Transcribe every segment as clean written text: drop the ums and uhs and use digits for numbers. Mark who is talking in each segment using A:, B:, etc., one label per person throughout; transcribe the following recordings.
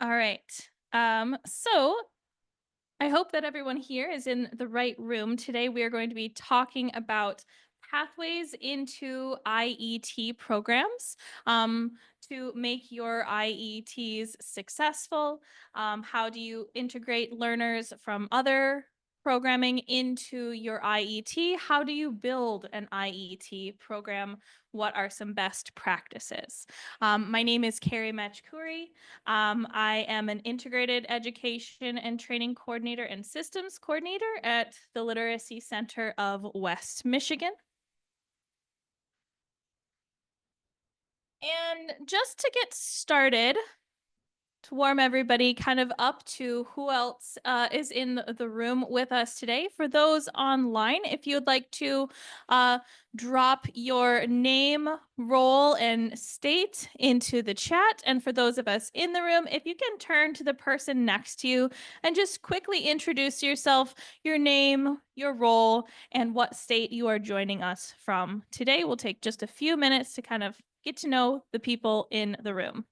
A: All right. So I hope that everyone here is in the right room. Today we are going to be talking about pathways into IET programs to make your IETs successful. How do you integrate learners from other programming into your IET? How do you build an IET program? What are some best practices? My name is Carrie Machkuri. I am an integrated education and training coordinator and systems coordinator at the Literacy Center of West Michigan. And just to get started, to warm everybody kind of up to who else is in the room with us today. For those online, if you would like to drop your name, role, and state into the chat. And for those of us in the room, if you can turn to the person next to you and just quickly introduce yourself, your name, your role, and what state you are joining us from. Today will take just a few minutes to kind of get to know the people in the room.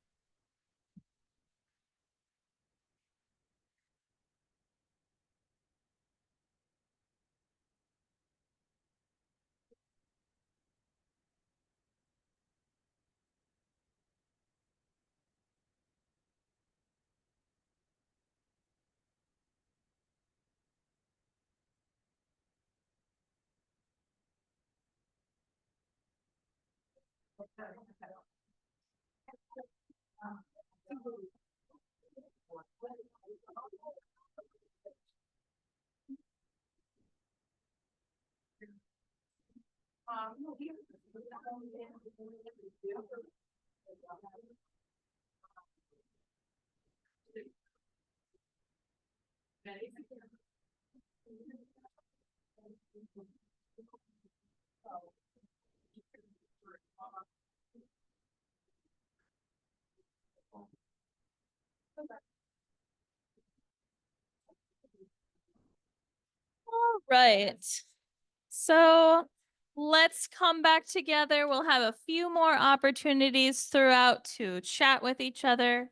A: All right. So let's come back together. We'll have a few more opportunities throughout to chat with each other.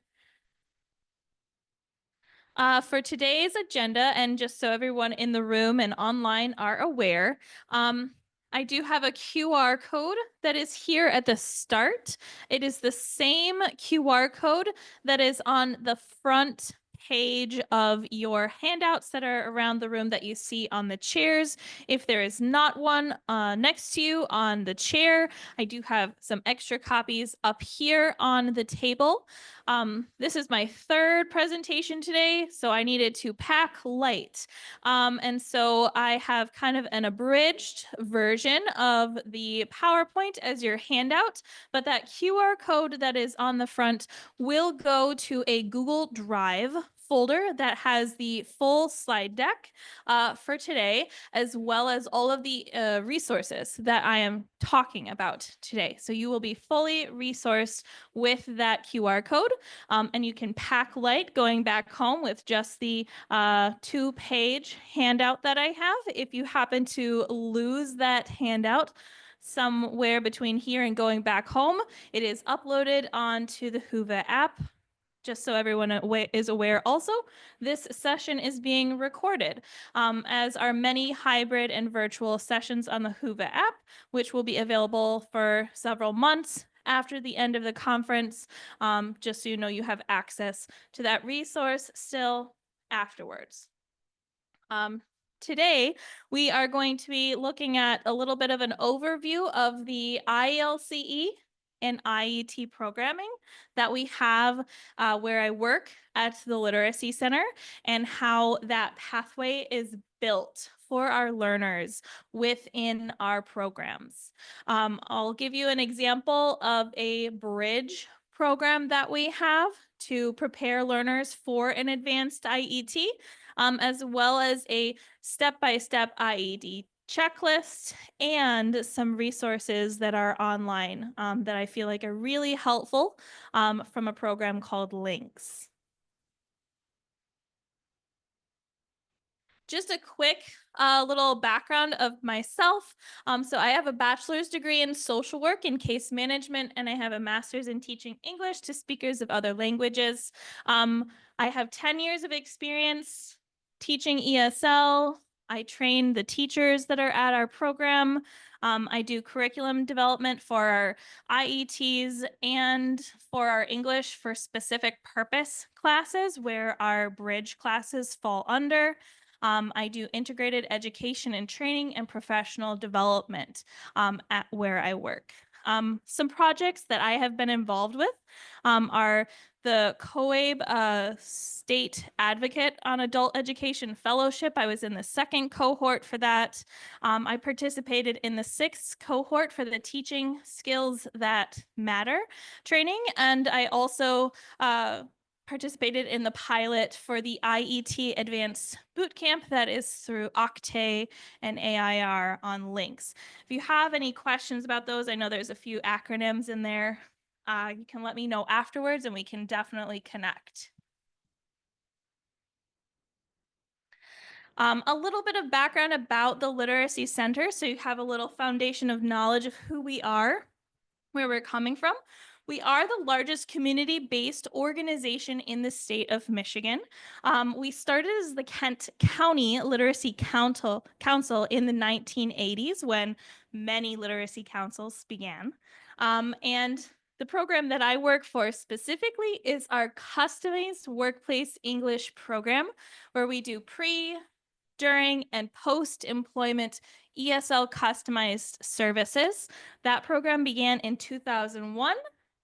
A: For today's agenda, and just so everyone in the room and online are aware, I do have a QR code that is here at the start. It is the same QR code that is on the front page of your handouts that are around the room that you see on the chairs. If there is not one next to you on the chair, I do have some extra copies up here on the table. This is my third presentation today, so I needed to pack light. And so I have kind of an abridged version of the PowerPoint as your handout, but that QR code that is on the front will go to a Google Drive folder that has the full slide deck for today, as well as all of the resources that I am talking about today. So you will be fully resourced with that QR code, and you can pack light going back home with just the 2-page handout that I have. If you happen to lose that handout somewhere between here and going back home, it is uploaded onto the Whova app. Just so everyone is aware also, this session is being recorded, as are many hybrid and virtual sessions on the Whova app, which will be available for several months after the end of the conference, just so you know you have access to that resource still afterwards. Today, we are going to be looking at a little bit of an overview of the ILCE and IET programming that we have where I work at the Literacy Center, and how that pathway is built for our learners within our programs. I'll give you an example of a bridge program that we have to prepare learners for an advanced IET, as well as a step-by-step IED checklist and some resources that are online that I feel like are really helpful from a program called Links. just a quick little background of myself. So I have a bachelor's degree in social work and case management, and I have a master's in teaching English to speakers of other languages. I have 10 years of experience teaching ESL. I train the teachers that are at our program. I do curriculum development for our IETs and for our English for specific purpose classes where our bridge classes fall under. I do integrated education and training and professional development at where I work. Some projects that I have been involved with are the COABE State Advocate on Adult Education Fellowship. I was in the second cohort for that. I participated in the sixth cohort for the Teaching Skills That Matter training, and I also participated in the pilot for the IET Advanced Bootcamp that is through Octay and AIR on links. If you have any questions about those, I know there's a few acronyms in there. You can let me know afterwards and we can definitely connect. A little bit of background about the Literacy Center, so you have a little foundation of knowledge of who we are, where we're coming from. We are the largest community-based organization in the state of Michigan. We started as the Kent County Literacy Council in the 1980s when many literacy councils began. And the program that I work for specifically is our customized workplace English program, where we do during, and post-employment ESL customized services. That program began in 2001,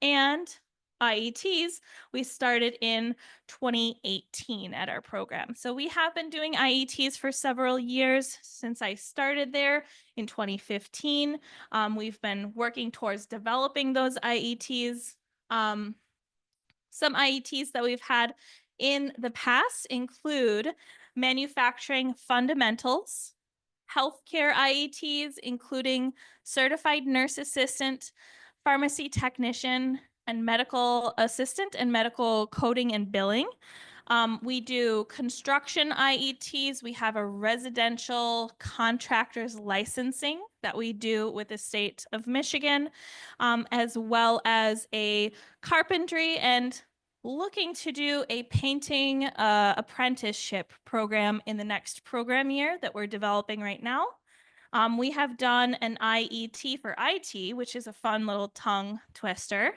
A: and IETs we started in 2018 at our program. So we have been doing IETs for several years since I started there in 2015. We've been working towards developing those IETs. Some IETs that we've had in the past include manufacturing fundamentals, healthcare IETs, including certified nurse assistant, pharmacy technician, and medical assistant and medical coding and billing. We do construction IETs. We have a residential contractor's licensing that we do with the state of Michigan, as well as a carpentry and looking to do a painting apprenticeship program in the next program year that we're developing right now. We have done an IET for IT, which is a fun little tongue twister.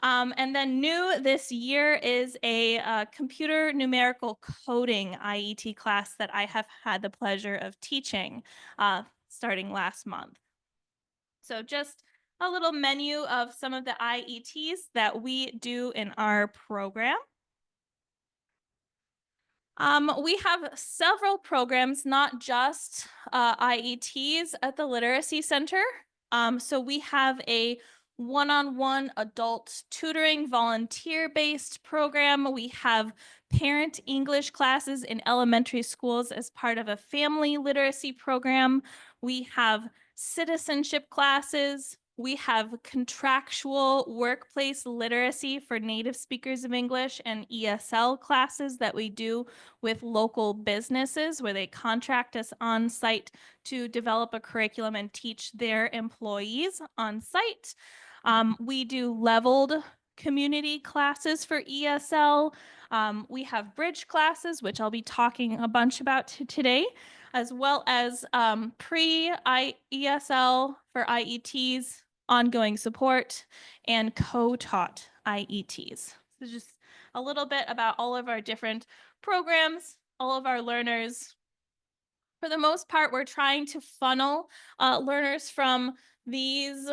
A: And then new this year is a computer numerical coding IET class that I have had the pleasure of teaching starting last month. So just a little menu of some of the IETs that we do in our program. We have several programs, not just IETs at the Literacy Center. So we have a one-on-one adult tutoring volunteer-based program. We have parent English classes in elementary schools as part of a family literacy program. We have citizenship classes. We have contractual workplace literacy for native speakers of English and ESL classes that we do with local businesses where they contract us on site to develop a curriculum and teach their employees on site. We do leveled community classes for ESL. We have bridge classes, which I'll be talking a bunch about today, as well as pre-ESL for IETs, ongoing support, and co-taught IETs. So just a little bit about all of our different programs, all of our learners. For the most part, we're trying to funnel learners from these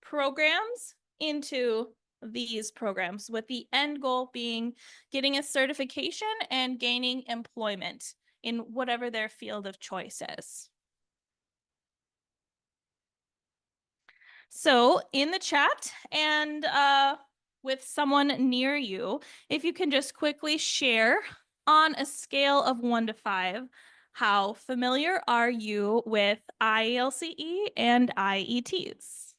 A: programs into these programs, with the end goal being getting a certification and gaining employment in whatever their field of choice is. So in the chat and with someone near you, if you can just quickly share on a scale of 1 to 5, how familiar are you with IELCE and IETs?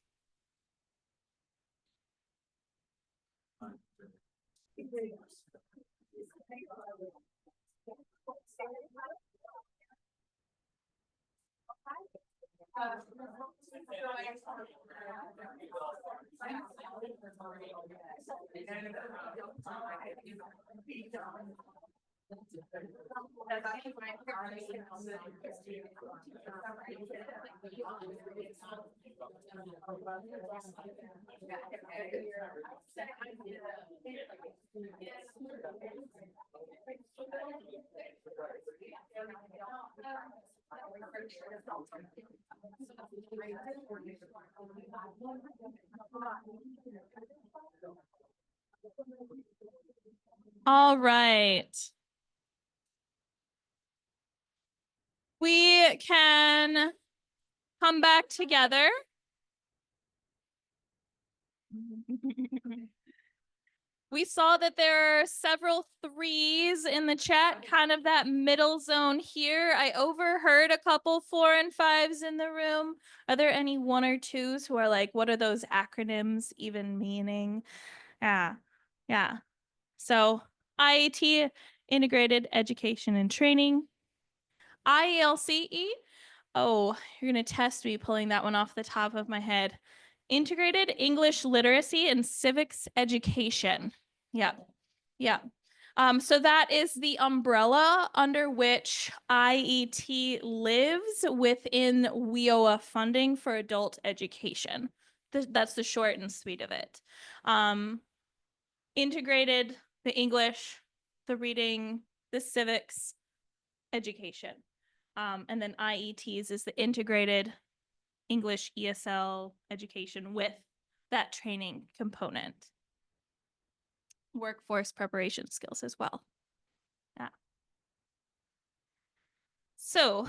A: All right. We can come back together. We saw that there are several threes in the chat, kind of that middle zone here. I overheard a couple 4 and 5s in the room. Are there any 1 or 2s who are like, what are those acronyms even meaning? Yeah, yeah. So IET, Integrated Education and Training. IELCE, oh, you're going to test me pulling that one off the top of my head. Integrated English Literacy and Civics Education. Yeah, yeah. So that is the umbrella under which IET lives within WIOA funding for adult education. That's the short and sweet of it. Integrated, the English, the reading, the civics, education. And then IETs is the integrated English ESL education with that training component. Workforce preparation skills as well. Yeah. So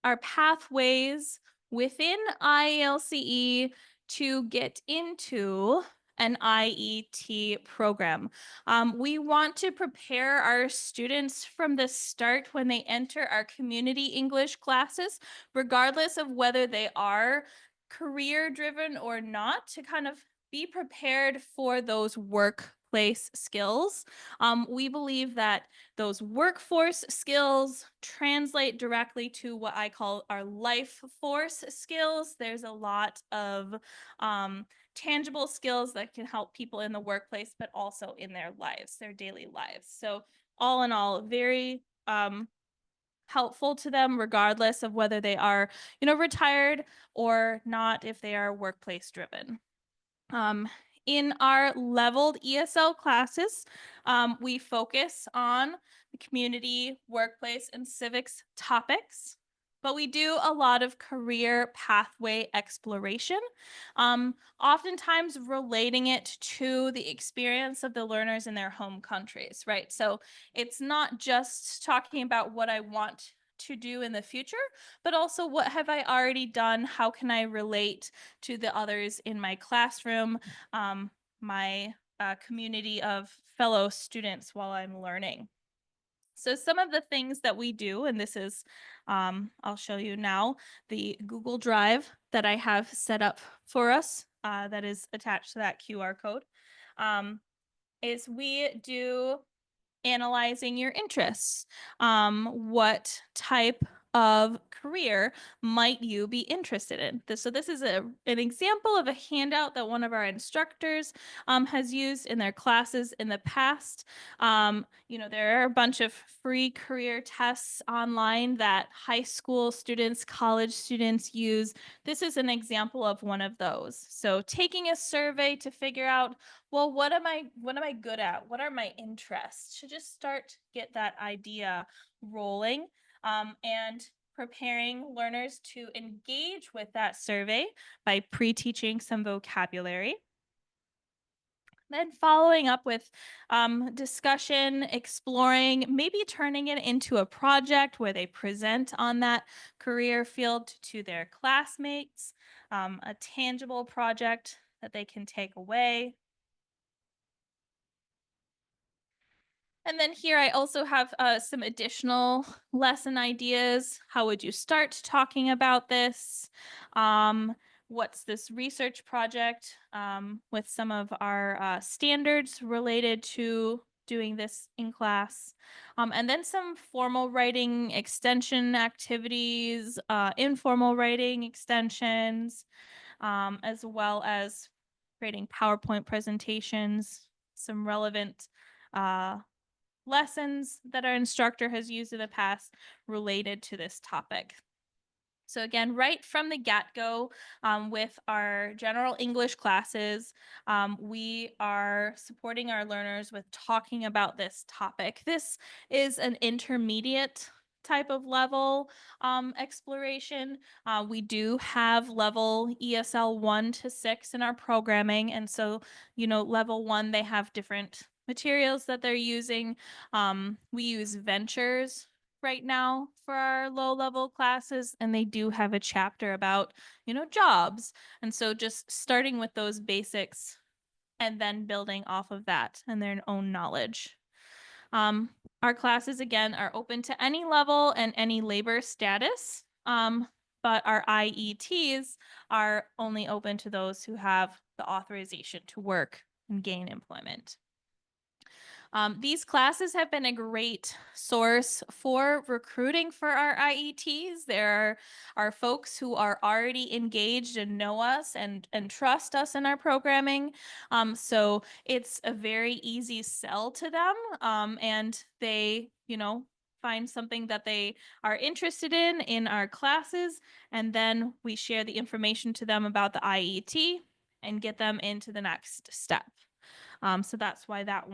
A: our pathways within IELCE to get into an IET program. We want to prepare our students from the start when they enter our community English classes, regardless of whether they are career driven or not, to kind of be prepared for those workplace skills. We believe that those workforce skills translate directly to what I call our life force skills. There's a lot of tangible skills that can help people in the workplace, but also in their lives, their daily lives. So all in all, very helpful to them, regardless of whether they are, retired or not, if they are workplace driven. In our leveled ESL classes, we focus on the community, workplace, and civics topics, but we do a lot of career pathway exploration, oftentimes relating it to the experience of the learners in their home countries, right? So it's not just talking about what I want to do in the future, but also what have I already done? How can I relate to the others in my classroom, my community of fellow students while I'm learning? So some of the things that we do, and this is, I'll show you now, the Google Drive that I have set up for us that is attached to that QR code, is we do analyzing your interests. What type of career might you be interested in? So this is an example of a handout that one of our instructors has used in their classes in the past. There are a bunch of free career tests online that high school students, college students use. This is an example of one of those. So taking a survey to figure out, well, what am I good at? What are my interests? To just start to get that idea rolling, and preparing learners to engage with that survey by pre-teaching some vocabulary. Then following up with discussion, exploring, maybe turning it into a project where they present on that career field to their classmates, a tangible project that they can take away. And then here I also have some additional lesson ideas. How would you start talking about this? What's this research project with some of our standards related to doing this in class. And then some formal writing extension activities, informal writing extensions, as well as creating PowerPoint presentations, some relevant lessons that our instructor has used in the past related to this topic. So again, right from the get-go, with our general English classes, we are supporting our learners with talking about this topic. This is an intermediate type of level exploration. We do have level ESL 1 to 6 in our programming. And so, level 1, they have different materials that they're using. We use Ventures right now for our low level classes, and they do have a chapter about jobs, and so just starting with those basics and then building off of that and their own knowledge. Our classes again are open to any level and any labor status, but our IETs are only open to those who have the authorization to work and gain employment. These classes have been a great source for recruiting for our IETs. There are folks who are already engaged and know us and trust us in our programming. So it's a very easy sell to them, and they, find something that they are interested in our classes, and then we share the information to them about the IET and get them into the next step. So that's why that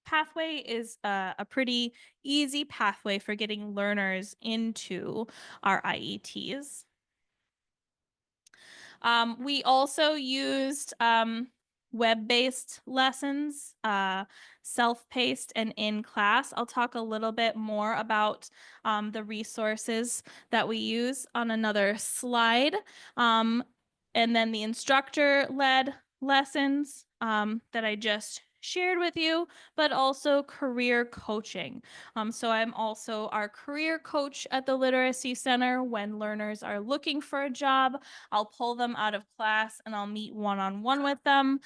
A: pathway is a pretty easy pathway for getting learners into our IETs. We also used web-based lessons, self-paced and in class. I'll talk a little bit more about the resources that we use on another slide. And then the instructor-led lessons that I just shared with you, but also career coaching. So I'm also our career coach at the Literacy Center. When learners are looking for a job, I'll pull them out of class and I'll meet one-on-one with them.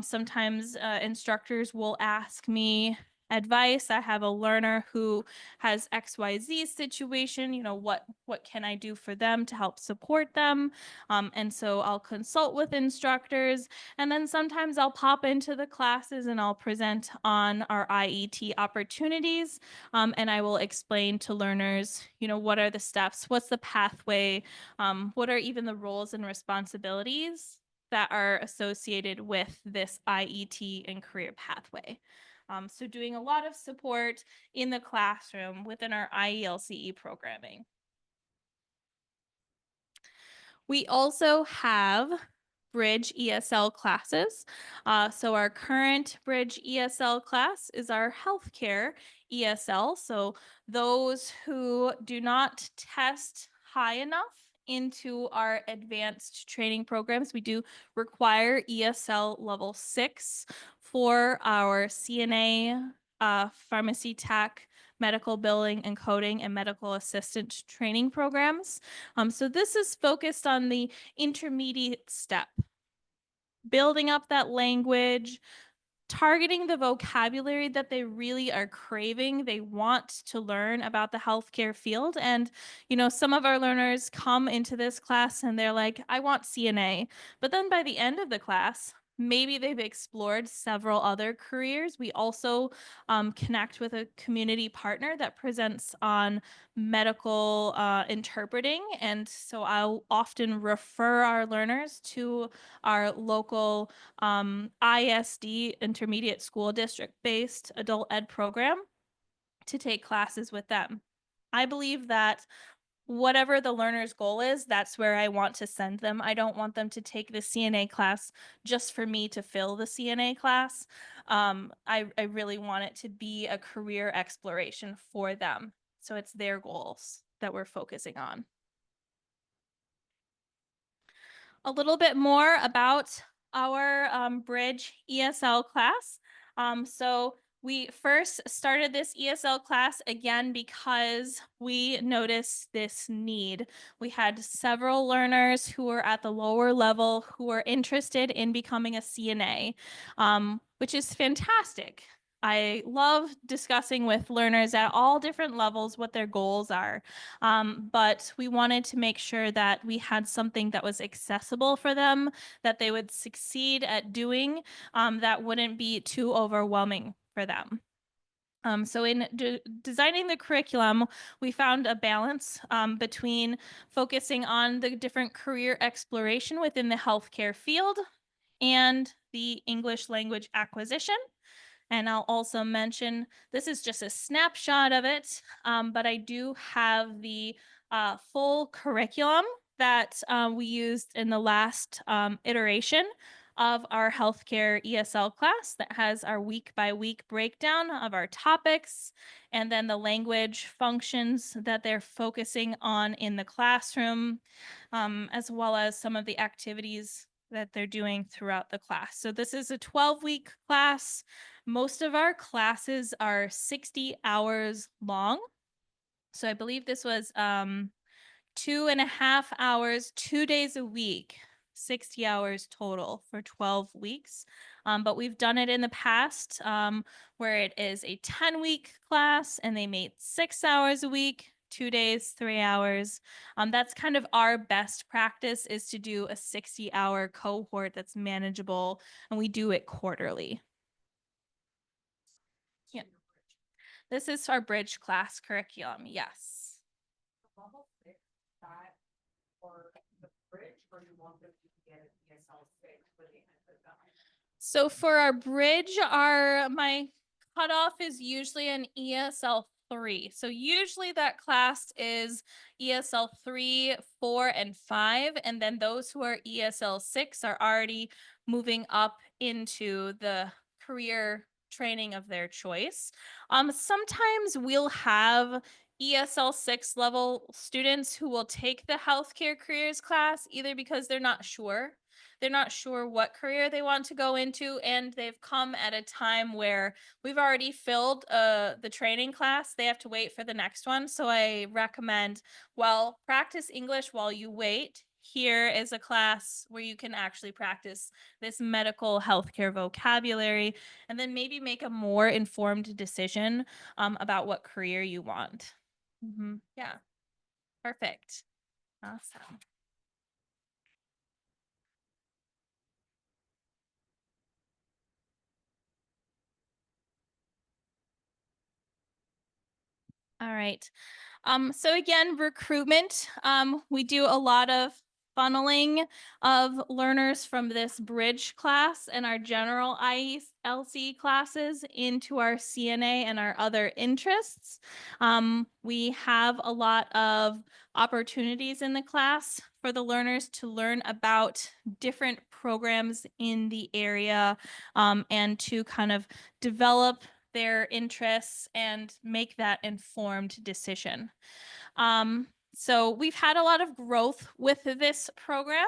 A: Sometimes instructors will ask me advice. I have a learner who has XYZ situation, what can I do for them to help support them? And so I'll consult with instructors, and then sometimes I'll pop into the classes and I'll present on our IET opportunities, and I will explain to learners, what are the steps, what's the pathway, what are even the roles and responsibilities that are associated with this IET and career pathway. So doing a lot of support in the classroom within our IELCE programming. We also have Bridge ESL classes. So our current Bridge ESL class is our healthcare ESL. So those who do not test high enough into our advanced training programs, we do require ESL level 6 for our CNA, pharmacy tech, medical billing and coding, and medical assistant training programs. So this is focused on the intermediate step, building up that language, targeting the vocabulary that they really are craving. They want to learn about the healthcare field. And, some of our learners come into this class and they're like, I want CNA. But then by the end of the class, maybe they've explored several other careers. We also connect with a community partner that presents on medical interpreting. And so I'll often refer our learners to our local ISD, intermediate school district based adult ed program, to take classes with them. I believe that whatever the learner's goal is, that's where I want to send them. I don't want them to take the CNA class just for me to fill the CNA class. I really want it to be a career exploration for them. So it's their goals that we're focusing on. A little bit more about our Bridge ESL class. So we first started this ESL class again because we noticed this need. We had several learners who were at the lower level who were interested in becoming a CNA, which is fantastic. I love discussing with learners at all different levels what their goals are. But we wanted to make sure that we had something that was accessible for them, that they would succeed at doing, that wouldn't be too overwhelming for them. So in designing the curriculum, we found a balance between focusing on the different career exploration within the healthcare field and the English language acquisition. And I'll also mention this is just a snapshot of it, but I do have the full curriculum that we used in the last iteration of our healthcare ESL class that has our week by week breakdown of our topics and then the language functions that they're focusing on in the classroom, as well as some of the activities that they're doing throughout the class. So this is a 12-week class. Most of our classes are 60 hours long. So I believe this was 2.5 hours, 2 days a week, 60 hours total for 12 weeks. But we've done it in the past where it is a 10-week class and they made 6 hours a week, 2 days, 3 hours. That's kind of our best practice is to do a 60-hour cohort that's manageable, and we do it quarterly. Yeah. This is our bridge class curriculum, yes. So for our bridge, my cutoff is usually an ESL 3. So usually that class is ESL 3, 4, and 5. And then those who are ESL 6 are already moving up into the career training of their choice. Sometimes we'll have ESL 6 level students who will take the healthcare careers class either because they're not sure what career they want to go into, and they've come at a time where we've already filled the training class. They have to wait for the next one. So I recommend, well, practice English while you wait. Here is a class where you can actually practice this medical healthcare vocabulary and then maybe make a more informed decision about what career you want. Yeah, perfect. Awesome. All right. So again, recruitment, we do a lot of funneling of learners from this bridge class and our general IELC classes into our CNA and our other interests. We have a lot of opportunities in the class for the learners to learn about different programs in the area and to kind of develop their interests and make that informed decision. So we've had a lot of growth with this program.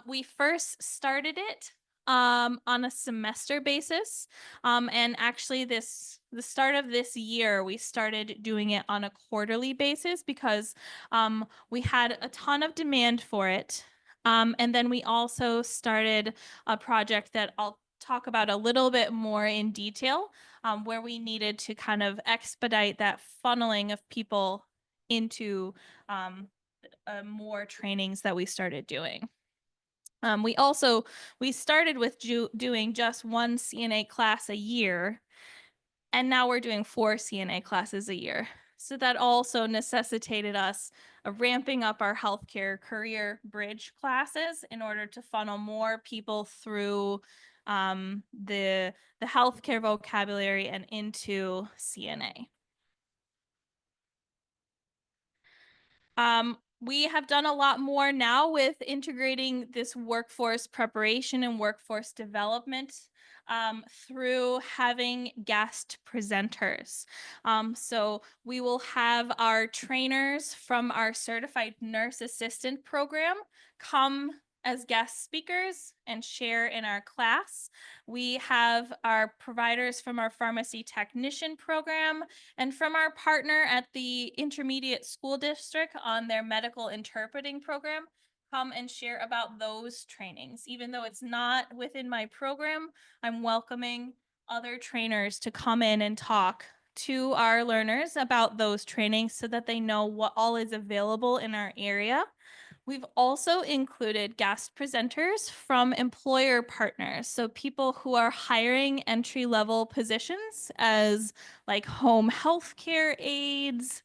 A: We first started it on a semester basis. And actually the start of this year, we started doing it on a quarterly basis because we had a ton of demand for it. And then we also started a project that I'll talk about a little bit more in detail, where we needed to kind of expedite that funneling of people into more trainings that we started doing. We started with doing just one CNA class a year, and now we're doing 4 CNA classes a year. So that also necessitated us ramping up our healthcare career bridge classes in order to funnel more people through the healthcare vocabulary and into CNA. We have done a lot more now with integrating this workforce preparation and workforce development through having guest presenters. So we will have our trainers from our certified nurse assistant program come as guest speakers and share in our class. We have our providers from our pharmacy technician program and from our partner at the intermediate school district on their medical interpreting program come and share about those trainings. Even though it's not within my program, I'm welcoming other trainers to come in and talk to our learners about those trainings so that they know what all is available in our area. We've also included guest presenters from employer partners, so people who are hiring entry-level positions as like home healthcare aides,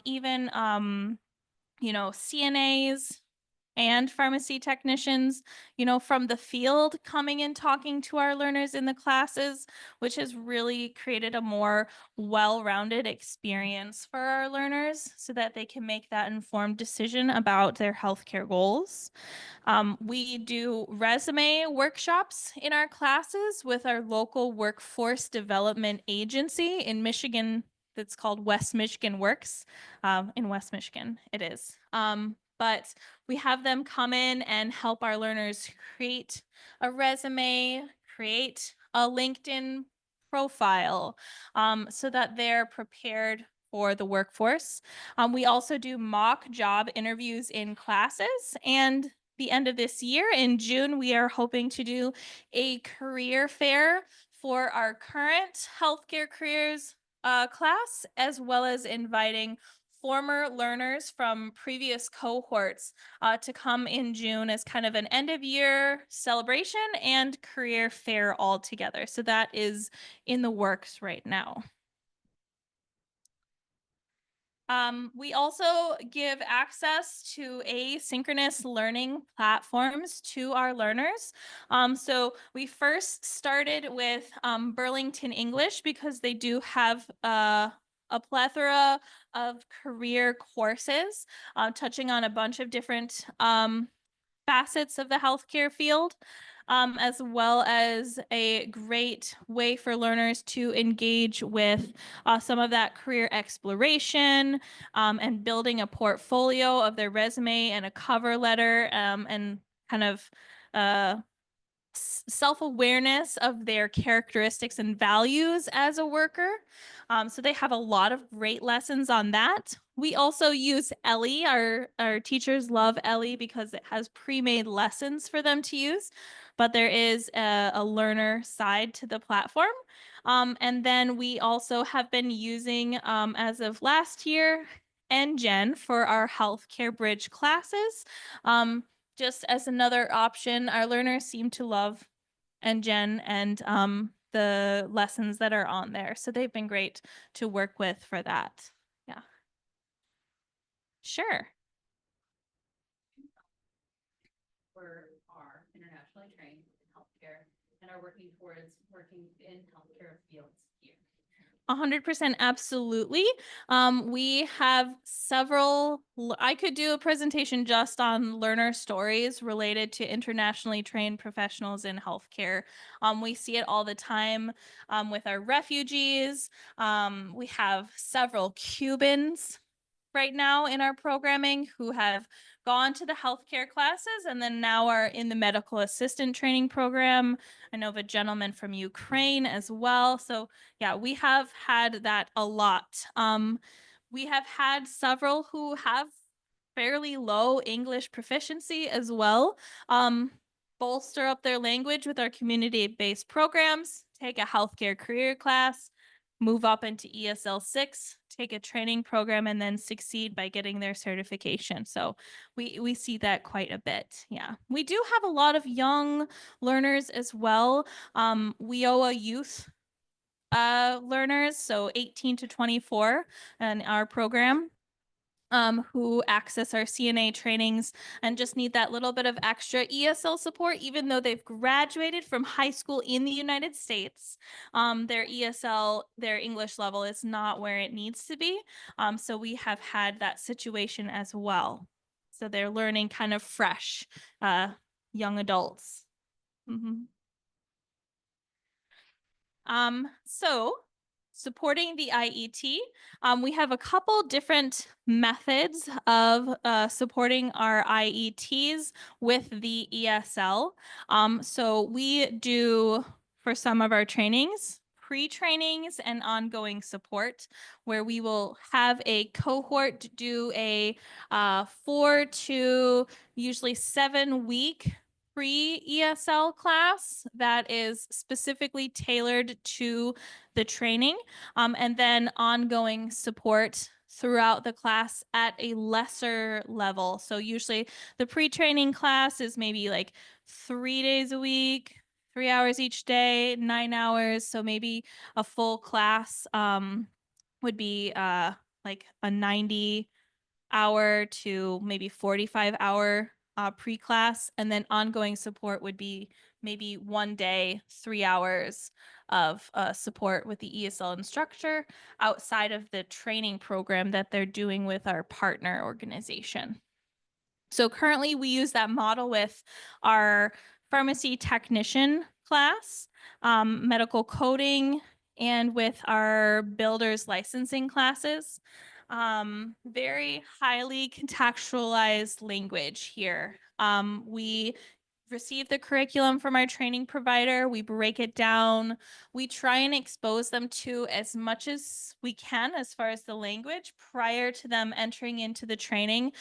A: even CNAs and pharmacy technicians, from the field coming and talking to our learners in the classes, which has really created a more well-rounded experience for our learners so that they can make that informed decision about their healthcare goals. We do resume workshops in our classes with our local workforce development agency in Michigan that's called West Michigan Works. In West Michigan, it is. But we have them come in and help our learners create a resume, create a LinkedIn profile, so that they're prepared for the workforce. We also do mock job interviews in classes, and the end of this year in June, we are hoping to do a career fair for our current healthcare careers class, as well as inviting former learners from previous cohorts to come in June as kind of an end of year celebration and career fair all together. So that is in the works right now. We also give access to asynchronous learning platforms to our learners. So we first started with Burlington English because they do have a plethora of career courses touching on a bunch of different facets of the healthcare field, as well as a great way for learners to engage with some of that career exploration and building a portfolio of their resume and a cover letter, and kind of self-awareness of their characteristics and values as a worker. So they have a lot of great lessons on that. We also use Ellie. Our teachers love Ellie because it has pre-made lessons for them to use, but there is a learner side to the platform. And then we also have been using, as of last year, NGen for our healthcare bridge classes. Just as another option, our learners seem to love NGen and the lessons that are on there. So they've been great to work with for that. Yeah. Sure.
B: For are internationally trained in healthcare and are working towards working in healthcare fields here.
A: 100% absolutely. We have several, I could do a presentation just on learner stories related to internationally trained professionals in healthcare. We see it all the time with our refugees. We have several Cubans right now in our programming who have gone to the healthcare classes and then now are in the medical assistant training program. I know of a gentleman from Ukraine as well. So yeah, we have had that a lot. We have had several who have fairly low English proficiency as well. Bolster up their language with our community-based programs, take a healthcare career class, move up into ESL 6, take a training program, and then succeed by getting their certification. So we see that quite a bit. Yeah, we do have a lot of young learners as well. WIOA youth learners, so 18 to 24 in our program. Who access our CNA trainings and just need that little bit of extra ESL support, even though they've graduated from high school in the United States. Their ESL, their English level is not where it needs to be. So we have had that situation as well. So they're learning kind of fresh, young adults. Mm-hmm. So supporting the IET, we have a couple different methods of supporting our IETs with the ESL. So we do, for some of our trainings, pre-trainings and ongoing support, where we will have a cohort do a 4 to usually 7 week pre-ESL class that is specifically tailored to the training, and then ongoing support throughout the class at a lesser level. So usually the pre-training class is maybe like 3 days a week, 3 hours each day, 9 hours. So maybe a full class would be like a 90 hour to maybe 45 hour pre-class, and then ongoing support would be maybe one day, 3 hours of support with the ESL instructor outside of the training program that they're doing with our partner organization. So currently we use that model with our pharmacy technician class, medical coding, and with our builder's licensing classes. Very highly contextualized language here. We receive the curriculum from our training provider, we break it down, we try and expose them to as much as we can as far as the language prior to them entering into the training.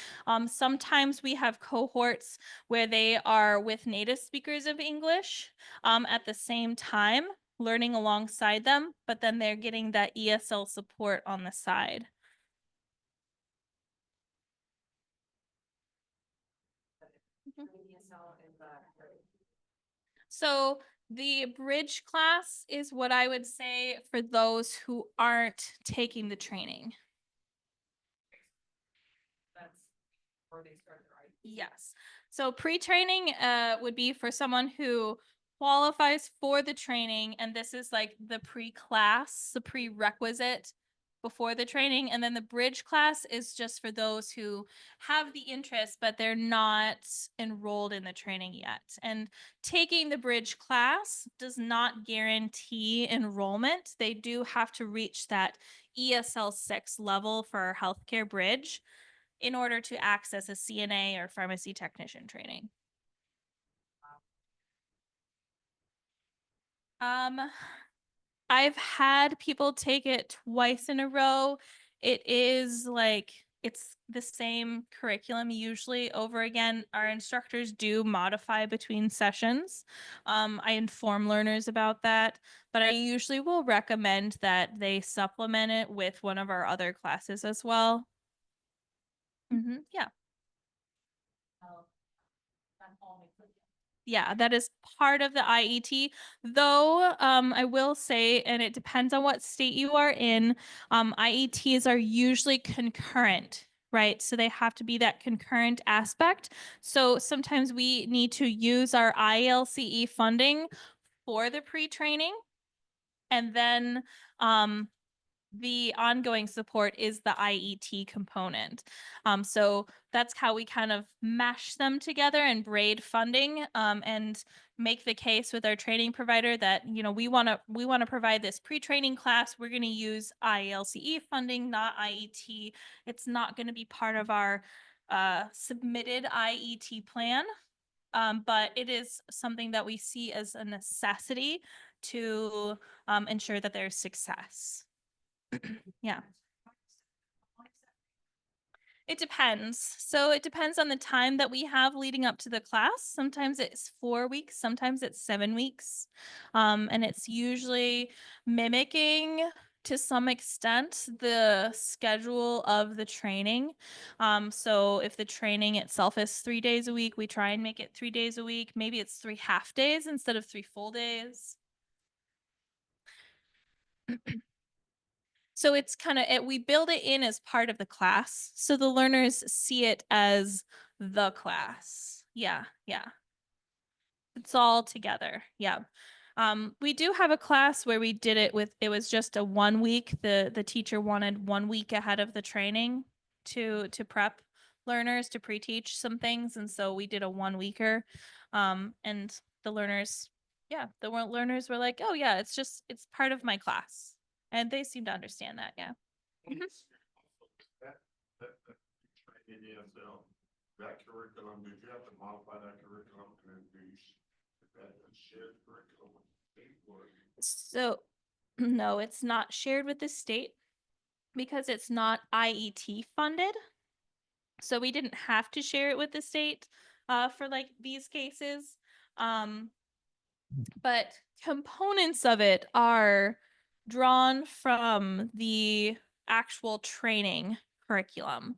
A: Sometimes we have cohorts where they are with native speakers of English at the same time, learning alongside them, but then they're getting that ESL support on the side. So the bridge class is what I would say for those who aren't taking the training.
B: That's where they started, right?
A: Yes. So pre-training would be for someone who qualifies for the training, and this is like the pre-class, the prerequisite before the training. And then the bridge class is just for those who have the interest, but they're not enrolled in the training yet. And taking the bridge class does not guarantee enrollment. They do have to reach that ESL 6 level for our healthcare bridge in order to access a CNA or pharmacy technician training. Um, I've had people take it twice in a row. It is like it's the same curriculum usually over again. Our instructors do modify between sessions. I inform learners about that, but I usually will recommend that they supplement it with one of our other classes as well. Yeah.
B: That all makes sense.
A: Yeah, that is part of the IET, though I will say, and it depends on what state you are in, IETs are usually concurrent, right? So they have to be that concurrent aspect. So sometimes we need to use our ILCE funding for the pre-training, and then the ongoing support is the IET component. So that's how we kind of mash them together and braid funding and make the case with our training provider that, you know, we want to provide this pre-training class. We're going to use ILCE funding, not IET. It's not going to be part of our submitted IET plan. But it is something that we see as a necessity to ensure that there's success. Yeah. It depends. So it depends on the time that we have leading up to the class. Sometimes it's 4 weeks, sometimes it's 7 weeks. And it's usually mimicking to some extent the schedule of the training. So if the training itself is 3 days a week, we try and make it 3 days a week. Maybe it's 3 half days instead of 3 full days. So it's kind of we build it in as part of the class. So the learners see it as the class. Yeah, yeah. It's all together. Yeah. We do have a class where we did it with it was just a 1 week. The teacher wanted 1 week ahead of the training to prep learners to pre-teach some things. And so we did a 1 weeker. And the learners, yeah, the learners were like, oh yeah, it's part of my class. And they seem to understand that, yeah. Mhm.
C: That training ESL, that curriculum, did you have to modify that curriculum and then that shared curriculum with the state or?
A: So no, it's not shared with the state because it's not IET funded. So we didn't have to share it with the state for like these cases. But components of it are drawn from the actual training curriculum.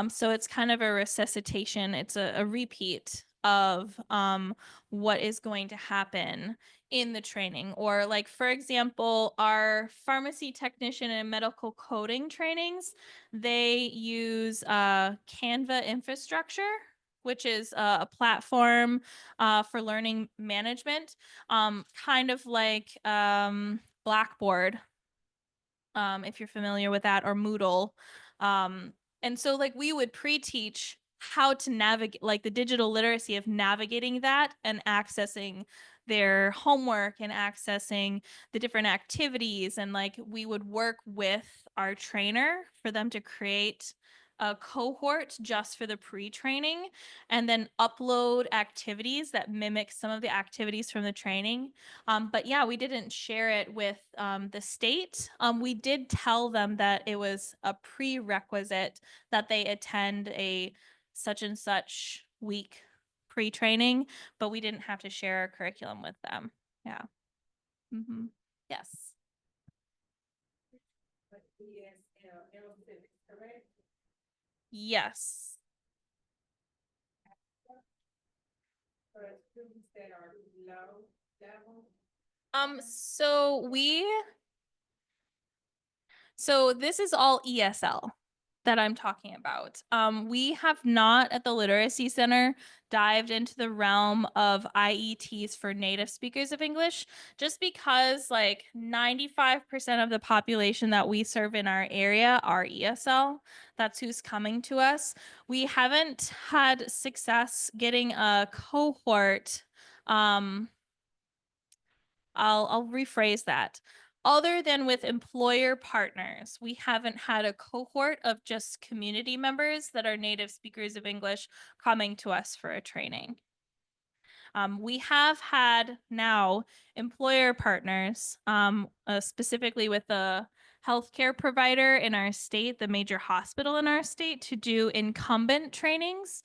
A: So it's kind of a resuscitation, it's a repeat of what is going to happen in the training. Or like, for example, our pharmacy technician and medical coding trainings, they use Canva infrastructure, which is a platform for learning management, kind of like Blackboard, if you're familiar with that, or Moodle. And so like we would pre-teach how to navigate, like the digital literacy of navigating that and accessing their homework and accessing the different activities. And like we would work with our trainer for them to create a cohort just for the pre-training and then upload activities that mimic some of the activities from the training. But yeah, we didn't share it with the state. We did tell them that it was a prerequisite that they attend a such and such week pre-training, but we didn't have to share our curriculum with them. Yeah. Mm-hmm. Yes. Yes.
D: For students that are low level.
A: So this is all ESL that I'm talking about. We have not at the Literacy Center dived into the realm of IETs for native speakers of English, just because like 95% of the population that we serve in our area are ESL. That's who's coming to us. We haven't had success getting a cohort. I'll rephrase that. Other than with employer partners, we haven't had a cohort of just community members that are native speakers of English coming to us for a training. We have had now employer partners, specifically with the healthcare provider in our state, the major hospital in our state, to do incumbent trainings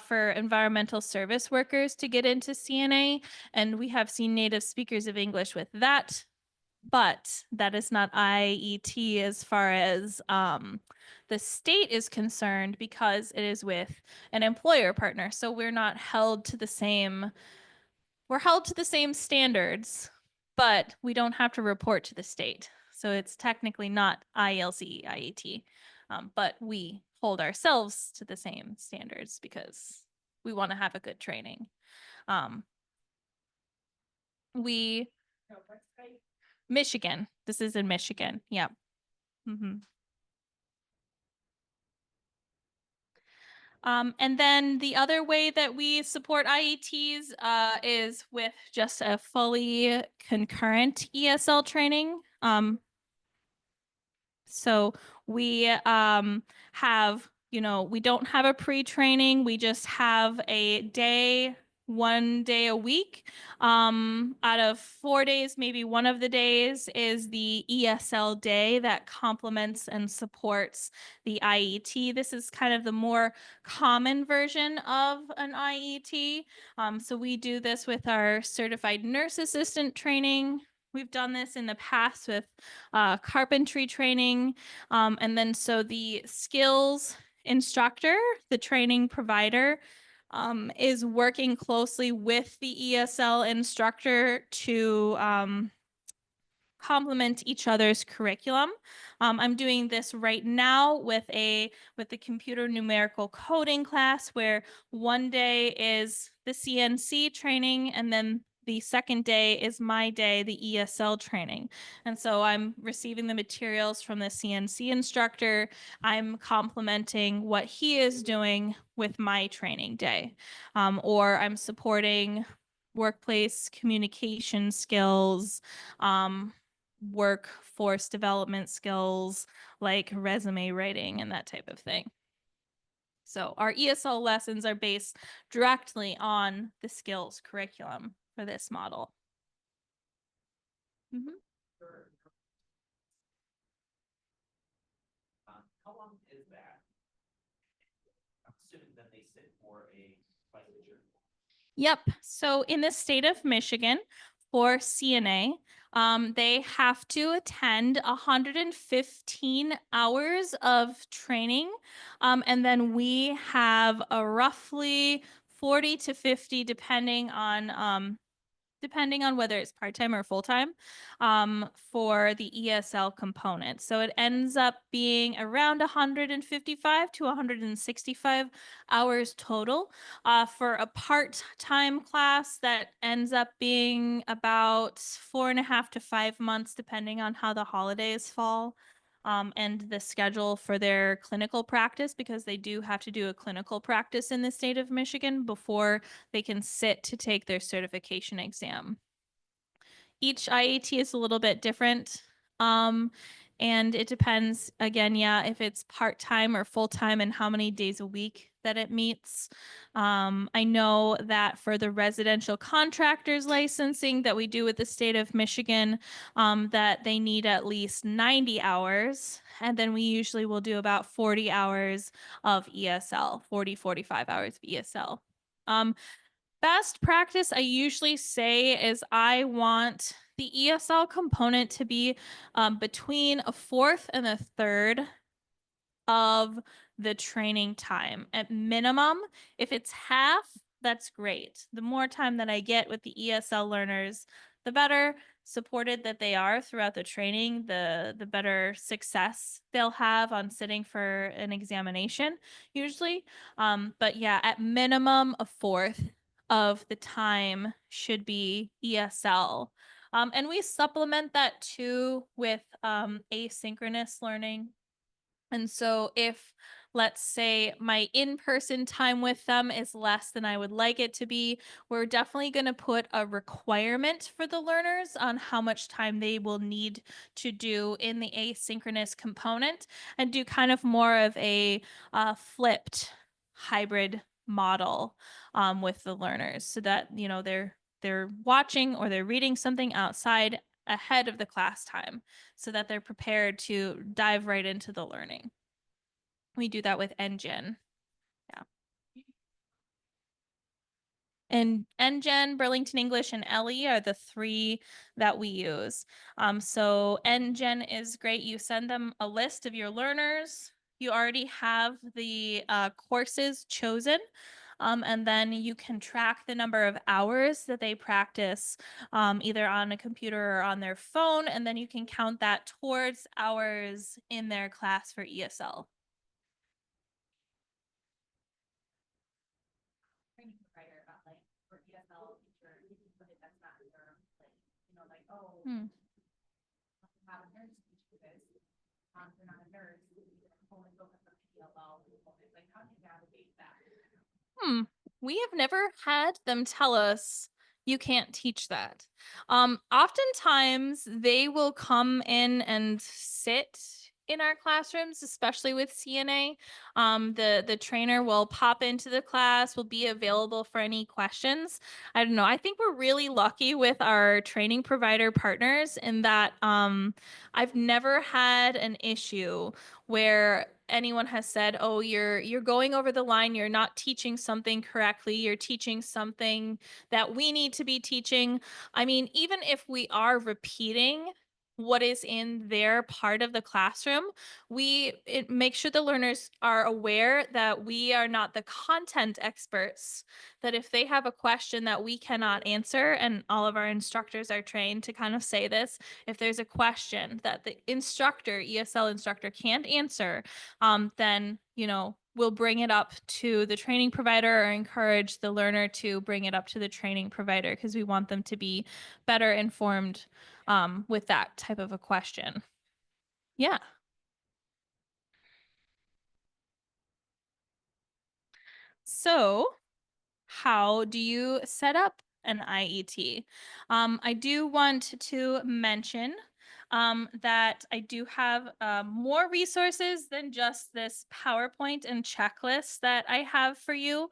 A: for environmental service workers to get into CNA. And we have seen native speakers of English with that, but that is not IET as far as the state is concerned, because it is with an employer partner. So we're not held to the same, we're held to the same standards, but we don't have to report to the state. So it's technically not ILC IET, but we hold ourselves to the same standards because we want to have a good training. We
D: No, what state?
A: Michigan. This is in Michigan. Yep. And then the other way that we support IETs is with just a fully concurrent ESL training. So we have, we don't have a pre-training. We just have a day, 1 day a week. Out of 4 days, maybe one of the days is the ESL day that complements and supports the IET. This is kind of the more common version of an IET. So we do this with our certified nurse assistant training. We've done this in the past with carpentry training. And then so the skills instructor, the training provider, is working closely with the ESL instructor to complement each other's curriculum. I'm doing this right now with the computer numerical coding class, where one day is the CNC training and then the second day is my day, the ESL training. And so I'm receiving the materials from the CNC instructor. I'm complementing what he is doing with my training day. Or I'm supporting workplace communication skills, workforce development skills like resume writing and that type of thing. So our ESL lessons are based directly on the skills curriculum for this model.
E: How long is that? I'm assuming that they sit for a licensure.
A: Yep. So in the state of Michigan for CNA, they have to attend 115 hours of training. And then we have a roughly 40 to 50, depending on whether it's part-time or full-time, for the ESL component. So it ends up being around 155 to 165 hours total. For a part-time class, that ends up being about 4.5 to 5 months, depending on how the holidays fall. And the schedule for their clinical practice, because they do have to do a clinical practice in the state of Michigan before they can sit to take their certification exam. Each IET is a little bit different. And it depends, again, yeah, if it's part-time or full-time and how many days a week that it meets. I know that for the residential contractors licensing that we do with the state of Michigan, that they need at least 90 hours. And then we usually will do about 40 hours of ESL, 45 hours of ESL. Best practice I usually say is I want the ESL component to be between a fourth and a third of the training time. At minimum, if it's half, that's great. The more time that I get with the ESL learners, the better supported that they are throughout the training, the better success they'll have on sitting for an examination usually. But yeah, at minimum, a fourth of the time should be ESL. And we supplement that too with asynchronous learning. And so if, let's say, my in-person time with them is less than I would like it to be, we're definitely going to put a requirement for the learners on how much time they will need to do in the asynchronous component, and do kind of more of a flipped hybrid model with the learners, so that, you know, they're watching or they're reading something outside ahead of the class time, so that they're prepared to dive right into the learning. We do that with NGen. Yeah. And NGen, Burlington English, and ELLE are the three that we use. So NGen is great. You send them a list of your learners. You already have the courses chosen. And then you can track the number of hours that they practice, either on a computer or on their phone. And then you can count that towards hours in their class for ESL.
B: Training provider about like for ESL teacher, but if that's not their like, you know, like, oh, have a nurse teach you this. They're not a nurse, you can only focus on ELL components. Like, how do you navigate that?
A: We have never had them tell us you can't teach that. Oftentimes they will come in and sit in our classrooms, especially with CNA. The trainer will pop into the class, will be available for any questions. I don't know. I think we're really lucky with our training provider partners in that I've never had an issue where anyone has said, "Oh, you're going over the line, you're not teaching something correctly, you're teaching something that we need to be teaching." I mean, even if we are repeating what is in their part of the classroom, it makes sure the learners are aware that we are not the content experts, that if they have a question that we cannot answer, and all of our instructors are trained to kind of say this, if there's a question that the instructor, ESL instructor, can't answer, then, you know, we'll bring it up to the training provider or encourage the learner to bring it up to the training provider, because we want them to be better informed with that type of a question. Yeah. So, how do you set up an IET? I do want to mention that I do have more resources than just this PowerPoint and checklist that I have for you.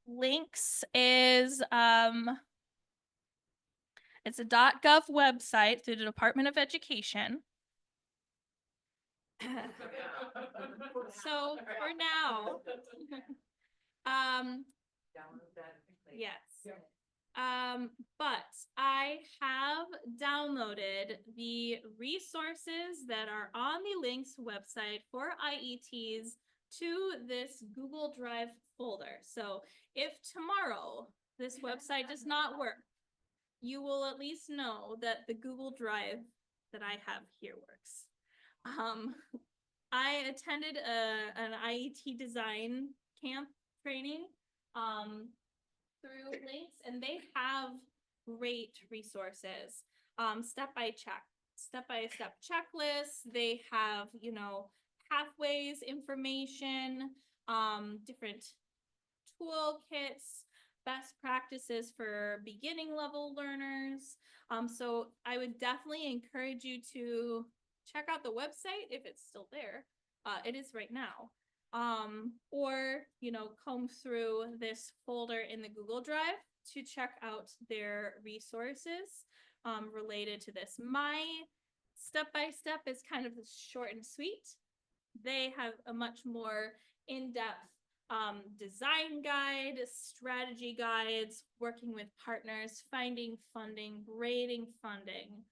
A: Links is it's a .gov website through the Department of Education. So for now, Yes.
D: Yeah.
A: But I have downloaded the resources that are on the links website for IETs to this Google Drive folder. So if tomorrow this website does not work, you will at least know that the Google Drive that I have here works. I attended an IET design camp training through links, and they have great resources. Step-by-step checklists. They have, pathways, information, different toolkits, best practices for beginning level learners. So I would definitely encourage you to check out the website if it's still there. It is right now. Or, comb through this folder in the Google Drive to check out their resources related to this. My step-by-step is kind of short and sweet. They have a much more in-depth design guide, strategy guides, working with partners, finding funding, grading funding,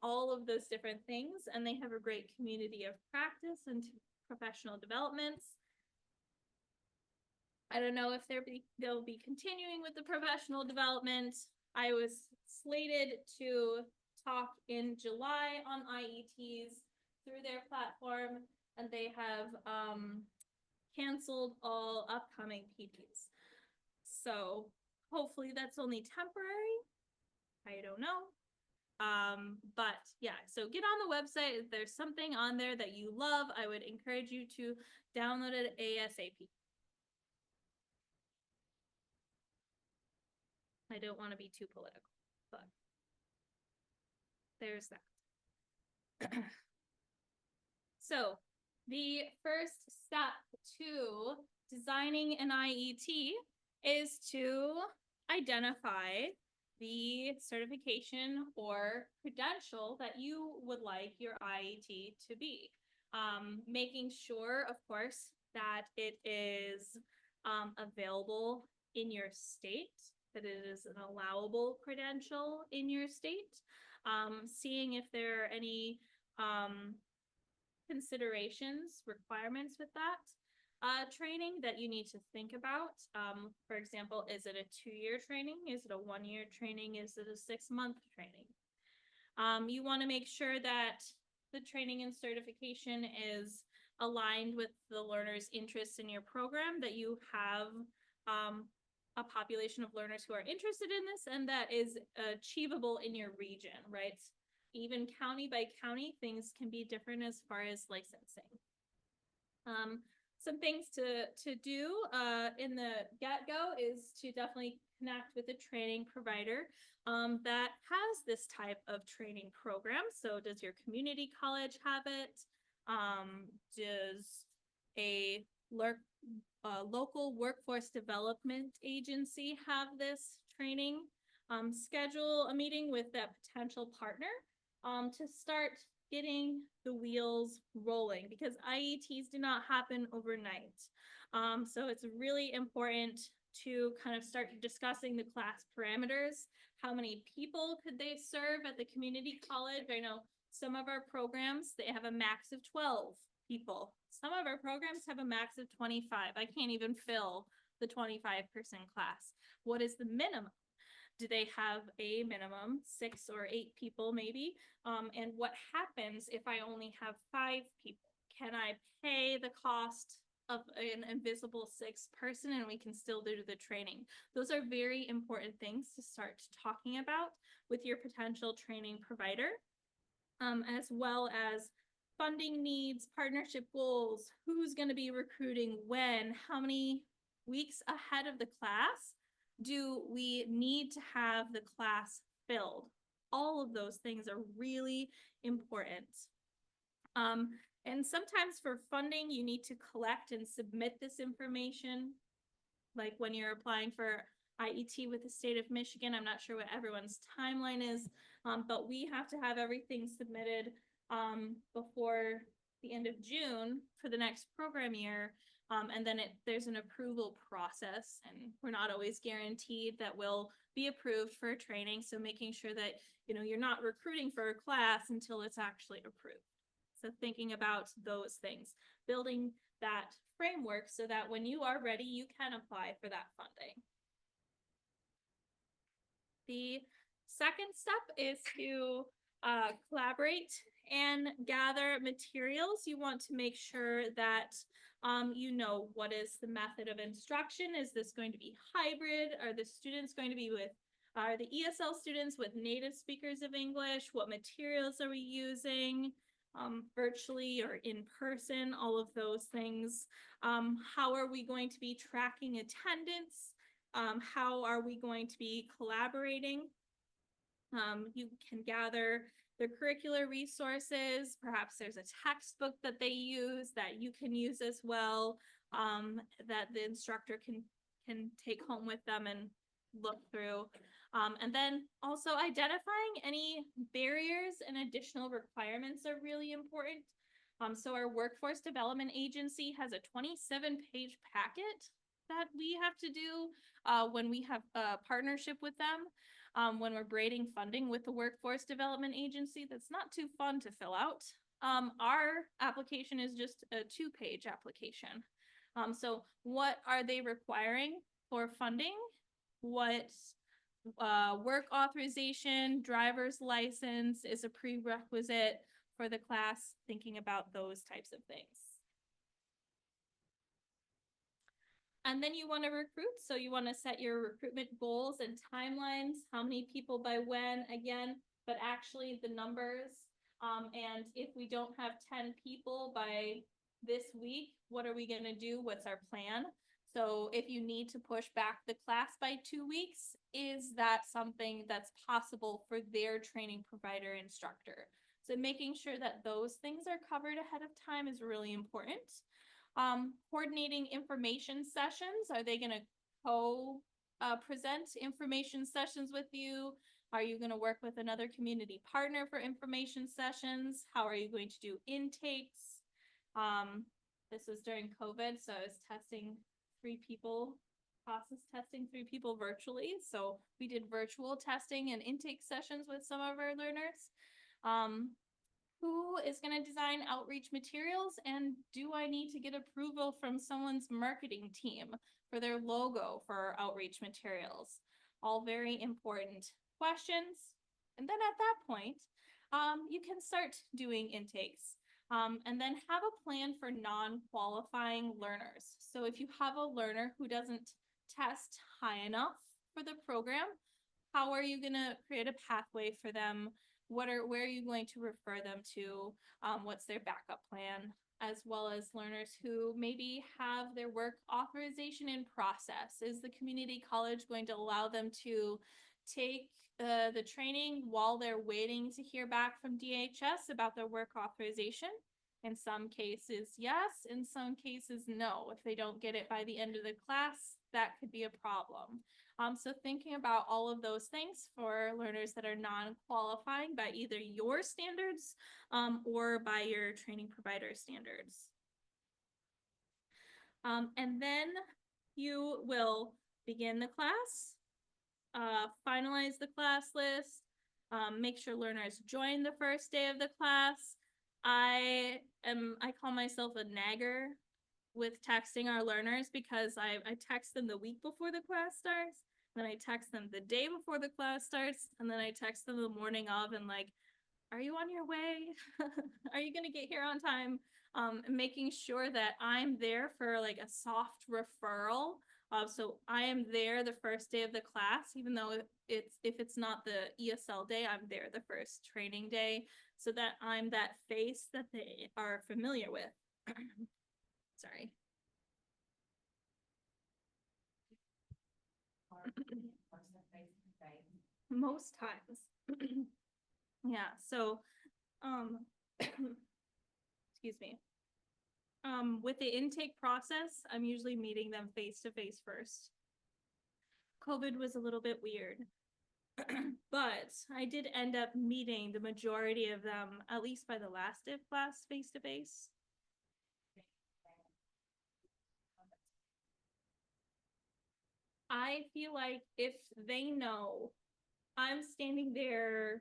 A: all of those different things. And they have a great community of practice and professional developments. I don't know if they'll be continuing with the professional development. I was slated to talk in July on IETs through their platform, and they have canceled all upcoming PTs. So hopefully that's only temporary. I don't know. But yeah, so get on the website. If there's something on there that you love, I would encourage you to download it ASAP. I don't want to be too political, but there's that. So the first step to designing an IET is to identify the certification or credential that you would like your IET to be. Making sure, of course, that it is available in your state, that it is an allowable credential in your state, seeing if there are any considerations, requirements with that training that you need to think about. For example, is it a 2-year training? Is it a 1-year training? Is it a 6-month training? You want to make sure that the training and certification is aligned with the learner's interests in your program, that you have a population of learners who are interested in this, and that is achievable in your region, right? Even county by county, things can be different as far as licensing. Some things to do in the get-go is to definitely connect with a training provider that has this type of training program. So does your community college have it? Does a local workforce development agency have this training? Schedule a meeting with that potential partner to start getting the wheels rolling, because IETs do not happen overnight. So it's really important to kind of start discussing the class parameters. How many people could they serve at the community college? I know some of our programs, they have a max of 12 people. Some of our programs have a max of 25. I can't even fill the 25-person class. What is the minimum? Do they have a minimum 6 or 8 people maybe? And what happens if I only have 5 people? Can I pay the cost of an invisible 6th person and we can still do the training? Those are very important things to start talking about with your potential training provider, as well as funding needs, partnership goals, who's going to be recruiting when, how many weeks ahead of the class do we need to have the class filled? All of those things are really important. And sometimes for funding, you need to collect and submit this information. Like when you're applying for IET with the state of Michigan, I'm not sure what everyone's timeline is, but we have to have everything submitted before the end of June for the next program year. And then there's an approval process, and we're not always guaranteed that we'll be approved for training. So making sure that, you know, you're not recruiting for a class until it's actually approved. So thinking about those things, building that framework so that when you are ready, you can apply for that funding. The second step is to collaborate and gather materials. You want to make sure that you know, what is the method of instruction? Is this going to be hybrid? Are the students going to be with, are the ESL students with native speakers of English? What materials are we using? Virtually or in person, all of those things. How are we going to be tracking attendance? How are we going to be collaborating? You can gather the curricular resources. Perhaps there's a textbook that they use that you can use as well, that the instructor can take home with them and look through. And then also identifying any barriers and additional requirements are really important. So our workforce development agency has a 27-page packet that we have to do when we have a partnership with them. When we're braiding funding with the workforce development agency, that's not too fun to fill out. Our application is just a 2-page application. So what are they requiring for funding? What work authorization, driver's license is a prerequisite for the class, thinking about those types of things. And then you want to recruit. So you want to set your recruitment goals and timelines, how many people by when, again, but actually the numbers. And if we don't have 10 people by this week, what are we going to do? What's our plan? So if you need to push back the class by 2 weeks, is that something that's possible for their training provider instructor? So making sure that those things are covered ahead of time is really important. Coordinating information sessions. Are they going to present information sessions with you? Are you going to work with another community partner for information sessions? How are you going to do intakes? This was during COVID, so I was testing 3 people, process testing 3 people virtually. So we did virtual testing and intake sessions with some of our learners. Who is going to design outreach materials, and do I need to get approval from someone's marketing team for their logo for outreach materials? All very important questions. And then at that point, you can start doing intakes, and then have a plan for non-qualifying learners. So if you have a learner who doesn't test high enough for the program, how are you going to create a pathway for them? Where are you going to refer them to? What's their backup plan? As well as learners who maybe have their work authorization in process. Is the community college going to allow them to take the training while they're waiting to hear back from DHS about their work authorization? In some cases, yes. In some cases, no. If they don't get it by the end of the class, that could be a problem. So thinking about all of those things for learners that are non-qualifying by either your standards or by your training provider standards. And then you will begin the class, finalize the class list, make sure learners join the first day of the class. I call myself a nagger with texting our learners because I text them the week before the class starts, then I text them the day before the class starts, and then I text them the morning of and like, are you on your way? Are you gonna get here on time? Making sure that I'm there for like a soft referral. So I am there the first day of the class, even though if it's not the ESL day, I'm there the first training day, so that I'm that face that they are familiar with. Sorry. Most times. Yeah, so excuse me. With the intake process, I'm usually meeting them face to face first. COVID was a little bit weird. But I did end up meeting the majority of them, at least by the last div class, face to face. I feel like if they know I'm standing there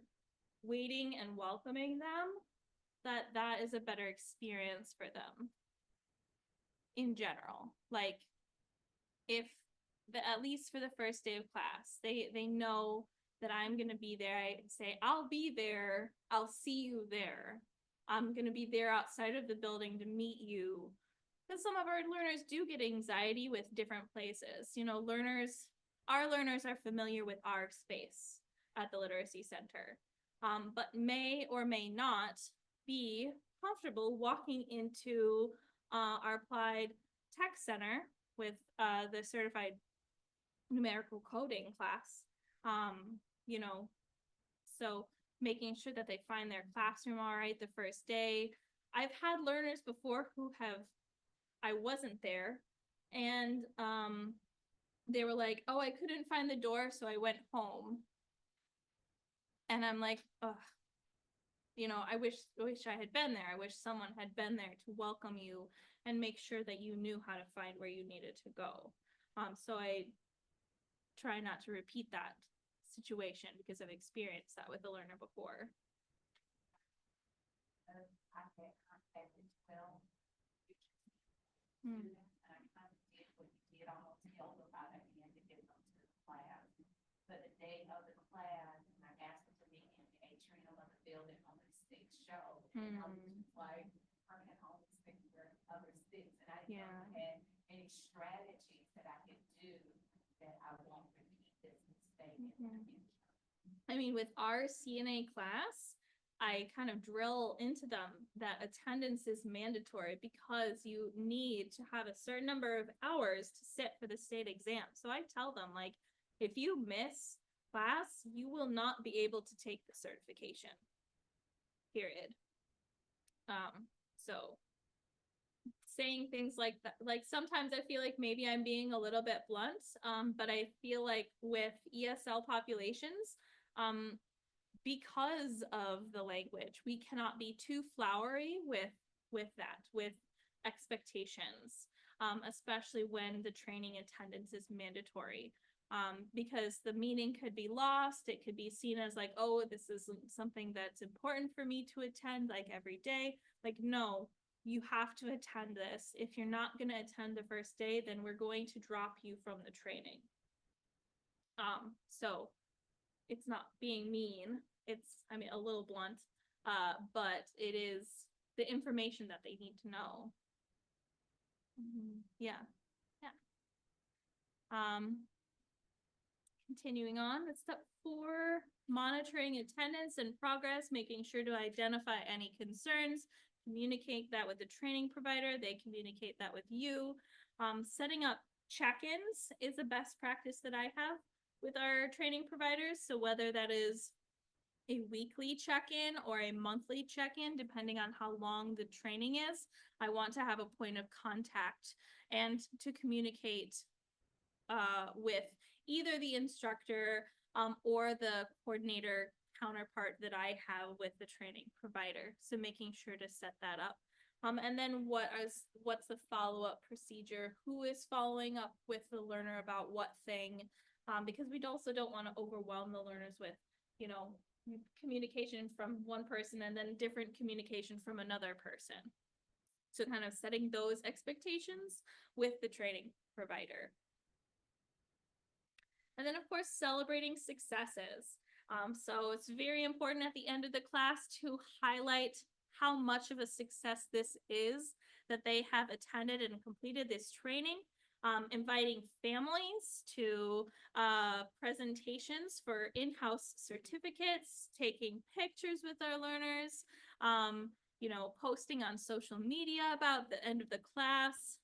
A: waiting and welcoming them, that is a better experience for them in general. Like if at least for the first day of class, they know that I'm gonna be there. I say, I'll be there, I'll see you there. I'm gonna be there outside of the building to meet you. Because some of our learners do get anxiety with different places. You know, our learners are familiar with our space at the Literacy Center, but may or may not be comfortable walking into our Applied Tech Center with the certified numerical coding class. You know, so making sure that they find their classroom all right the first day. I've had learners before who have, I wasn't there, and they were like, oh, I couldn't find the door, so I went home. And I'm like, ugh, you know, I wish I had been there. I wish someone had been there to welcome you and make sure that you knew how to find where you needed to go. So I try not to repeat that situation because I've experienced that with a learner before.
B: I had contacted 12
A: Hmm.
B: students, and I kind of did what you did, almost held them by the hand to get them to the class. But the day of the class, and I asked them to meet in the atrium of the building on the sixth show. And I was just like, I can only speak for other six, and I didn't know if I had any strategies that I could do that I won't repeat this mistake in the future.
A: I mean, with our CNA class, I kind of drill into them that attendance is mandatory because you need to have a certain number of hours to sit for the state exam. So I tell them, like, if you miss class, you will not be able to take the certification. Period. So saying things like that, like sometimes I feel like maybe I'm being a little bit blunt, but I feel like with ESL populations, because of the language, we cannot be too flowery with expectations, especially when the training attendance is mandatory. Because the meaning could be lost. It could be seen as like, oh, this is something that's important for me to attend like every day. Like, no, you have to attend this. If you're not going to attend the first day, then we're going to drop you from the training. So it's not being mean. It's, I mean, a little blunt, but it is the information that they need to know. Yeah. Continuing on with step 4, monitoring attendance and progress, making sure to identify any concerns, communicate that with the training provider, they communicate that with you. Setting up check-ins is a best practice that I have with our training providers. So whether that is a weekly check-in or a monthly check-in, depending on how long the training is, I want to have a point of contact and to communicate with either the instructor or the coordinator counterpart that I have with the training provider. So making sure to set that up. And then what's the follow-up procedure? Who is following up with the learner about what thing? Because we also don't want to overwhelm the learners with, you know, communication from one person and then different communication from another person. So kind of setting those expectations with the training provider. And then, of course, celebrating successes. So it's very important at the end of the class to highlight how much of a success this is that they have attended and completed this training. Inviting families to presentations for in-house certificates, taking pictures with our learners, you know, posting on social media about the end of the class,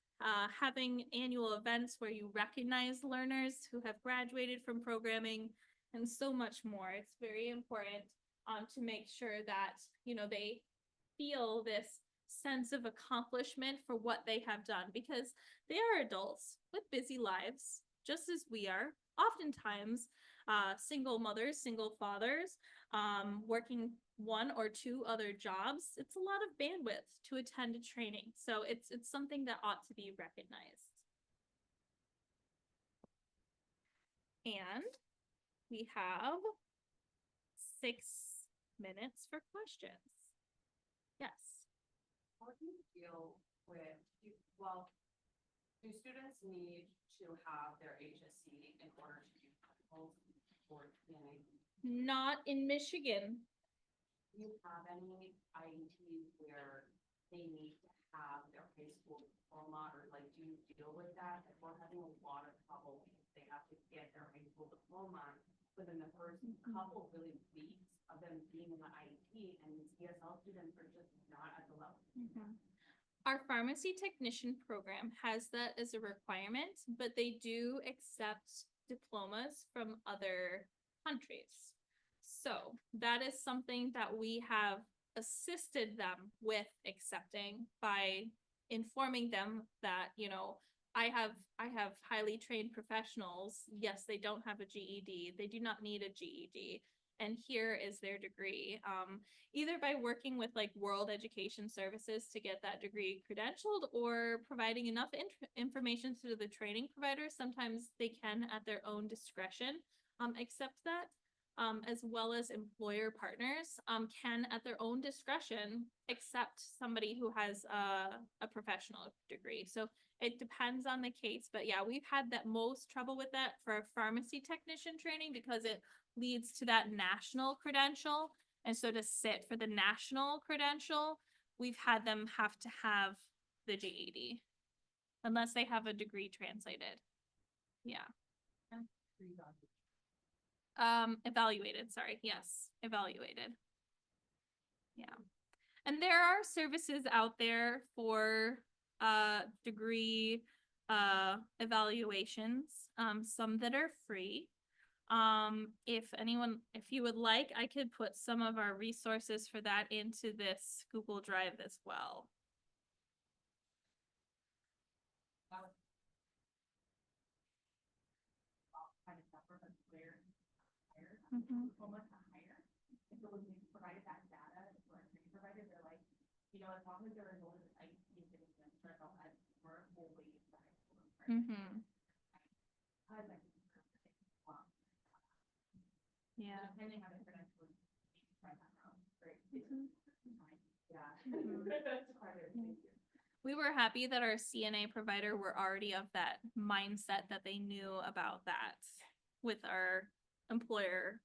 A: having annual events where you recognize learners who have graduated from programming, and so much more. It's very important to make sure that, you know, they feel this sense of accomplishment for what they have done, because they are adults with busy lives, just as we are. Oftentimes, single mothers, single fathers, working one or two other jobs. It's a lot of bandwidth to attend a training. So it's something that ought to be recognized. And we have 6 minutes for questions. Yes.
B: How do you deal with, well, do students need to have their HSC in order to do clinicals or planning?
A: Not in Michigan.
B: Do you have any IETs where they need to have their high school diploma, or like, do you deal with that? If we're having a lot of trouble because they have to get their high school diploma within the first couple really weeks of them being in the IET, and these ESL students are just not at the level.
A: Our pharmacy technician program has that as a requirement, but they do accept diplomas from other countries. So that is something that we have assisted them with accepting by informing them that, you know, I have highly trained professionals. Yes, they don't have a GED. They do not need a GED. And here is their degree. Either by working with like World Education Services to get that degree credentialed, or providing enough information to the training providers. Sometimes they can, at their own discretion, accept that. As well as employer partners can, at their own discretion, accept somebody who has a professional degree. So it depends on the case, but yeah, we've had that most trouble with that for a pharmacy technician training because it leads to that national credential. And so to sit for the national credential, we've had them have to have the GED unless they have a degree translated. Yeah. Evaluated, sorry. Yes, evaluated. Yeah. And there are services out there for degree evaluations, some that are free. If you would like, I could put some of our resources for that into this Google Drive as well.
B: Kind of suffer from where hire,
A: Mhm.
B: almost a hire. And so when we provided that data to our training provider, they're like, you know, as long as they're enrolled in IET, we're fully the high school.
A: Mhm. Yeah.
B: Depending on the credentials, try that out. Right. Yeah.
A: Mhm.
B: That's quite a thing.
A: We were happy that our CNA provider were already of that mindset that they knew about that with our employer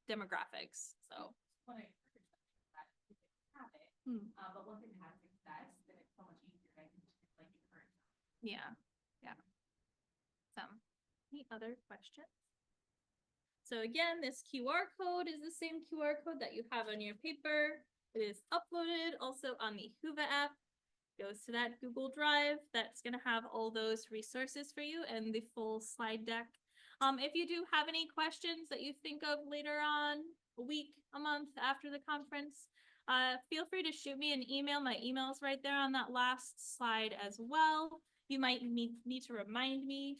A: demographics. So
B: When I encourage them that if they have it, but once they have success, then it's so much easier to like encourage them.
A: yeah. Any other questions? So again, this QR code is the same QR code that you have on your paper. It is uploaded also on the Whova app. Goes to that Google Drive. That's going to have all those resources for you and the full slide deck. If you do have any questions that you think of later on, a week, a month after the conference, feel free to shoot me an email. My email's right there on that last slide as well. You might need to remind me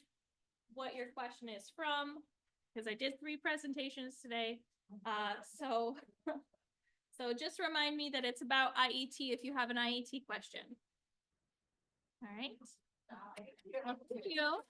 A: what your question is from, because I did 3 presentations today. So just remind me that it's about IET if you have an IET question. All right. Thank you.